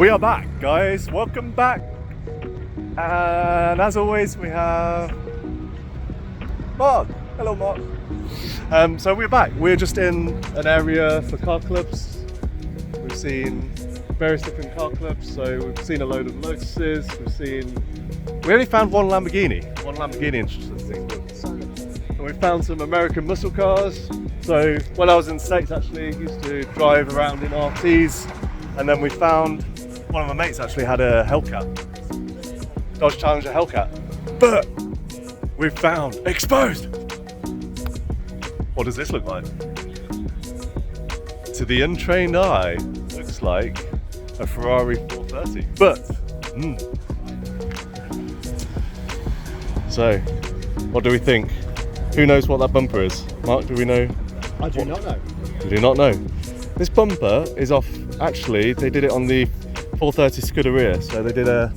We are back, guys. Welcome back. And as always, we have Mark. Hello, Mark. So we're back. We're just in an area for car clubs. We've seen various different car clubs. So we've seen a load of Lotuses. We only found one Lamborghini interesting. And we found some American muscle cars. So when I was in the States, actually, I used to drive around in RTs. And then we found one of my mates actually had a Hellcat, Dodge Challenger Hellcat. But we found exposed. What does this look like? To the untrained eye, looks like a Ferrari 430. But, So, what do we think? Who knows what that bumper is? Mark, do we know? I do not know. You do not know. This bumper is off, actually, they did it on the 430 Scuderia. So they did a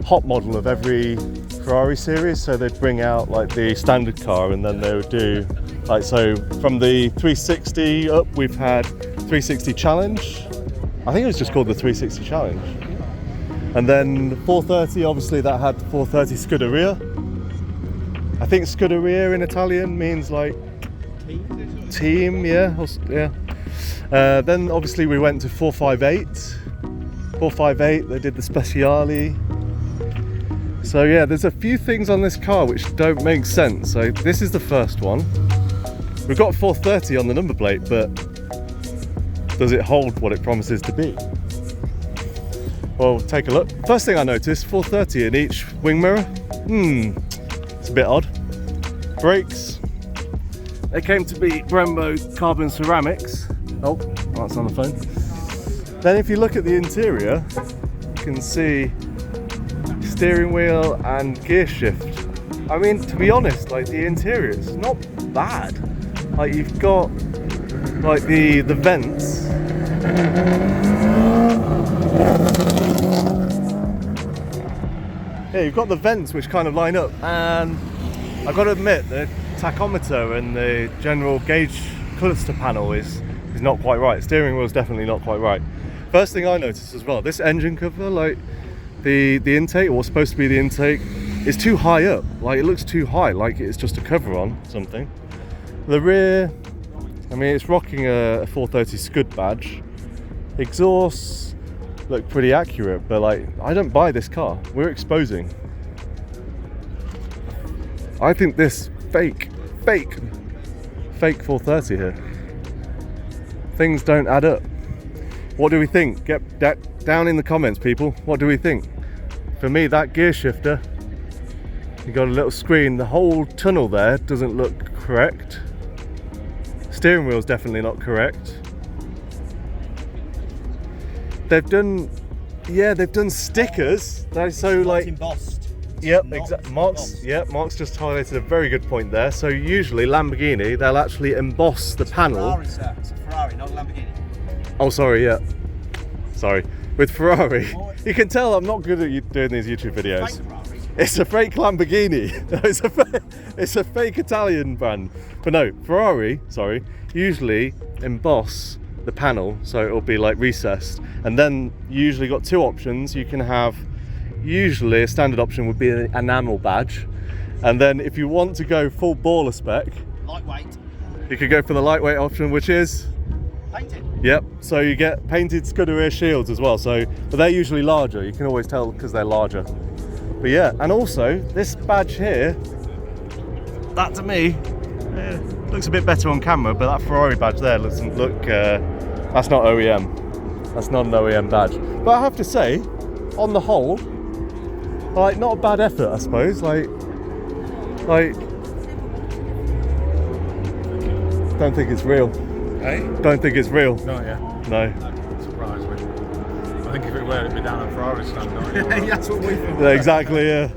hot model of every Ferrari series. So they'd bring out like the standard car and then they would do, like, so from the 360 up, we've had 360 Challenge. I think it was just called the 360 Challenge. And then the 430, obviously that had 430 Scuderia. I think Scuderia in Italian means like team, yeah. Then obviously we went to 458. 458, they did the Speciale. So yeah, there's a few things on this car which don't make sense. So this is the first one. We've got 430 on the number plate, but does it hold what it promises to be? Well, take a look. First thing I noticed, 430 in each wing mirror. It's a bit odd. Brakes. They came to be Brembo carbon ceramics. Oh, that's on the phone. Then if you look at the interior, you can see steering wheel and gear shift. I mean, to be honest, like the interior is not bad. Like you've got like the vents. Yeah, you've got the vents which kind of line up, and I've got to admit the tachometer and the general gauge cluster panel is not quite right. Steering wheel is definitely not quite right. First thing I noticed as well, this engine cover, like the intake, or supposed to be the intake, is too high up. Like it looks too high, like it's just a cover on something. The rear, I mean, it's rocking a 430 Scud badge. Exhausts look pretty accurate, but like I don't buy this car. We're exposing. I think this fake 430 here. Things don't add up. What do we think? Get that down in the comments, people. What do we think? For me, that gear shifter, you got a little screen. The whole tunnel there doesn't look correct. Steering wheel's definitely not correct. They've done stickers. They're so like embossed. Yep, exactly. Mark's just highlighted a very good point there. So usually Lamborghini, they'll actually emboss the panel. Ferrari, sir. It's a Ferrari, not a Lamborghini. Oh, sorry, yeah. Sorry. With Ferrari, you can tell I'm not good at doing these YouTube videos. It's a fake Lamborghini. It's a fake Italian brand. But no, Ferrari, usually emboss the panel so it'll be like recessed. And then you usually got two options. You can have, usually a standard option would be an enamel badge. And then if you want to go full baller spec, lightweight, you could go for the lightweight option, which is painted. Yep, so you get painted Scuderia shields as well. So, but they're usually larger. You can always tell because they're larger. But yeah, and also this badge here, that to me looks a bit better on camera. But that Ferrari badge there doesn't look. That's not OEM. That's not an OEM badge. But I have to say, on the whole, like not a bad effort, I suppose. Like, don't think it's real. Hey? Don't think it's real. Not yet. No. Surprise me. I think if it were, it'd be down on Ferrari stand, don't it? That's what we thought. Yeah, exactly. Yeah.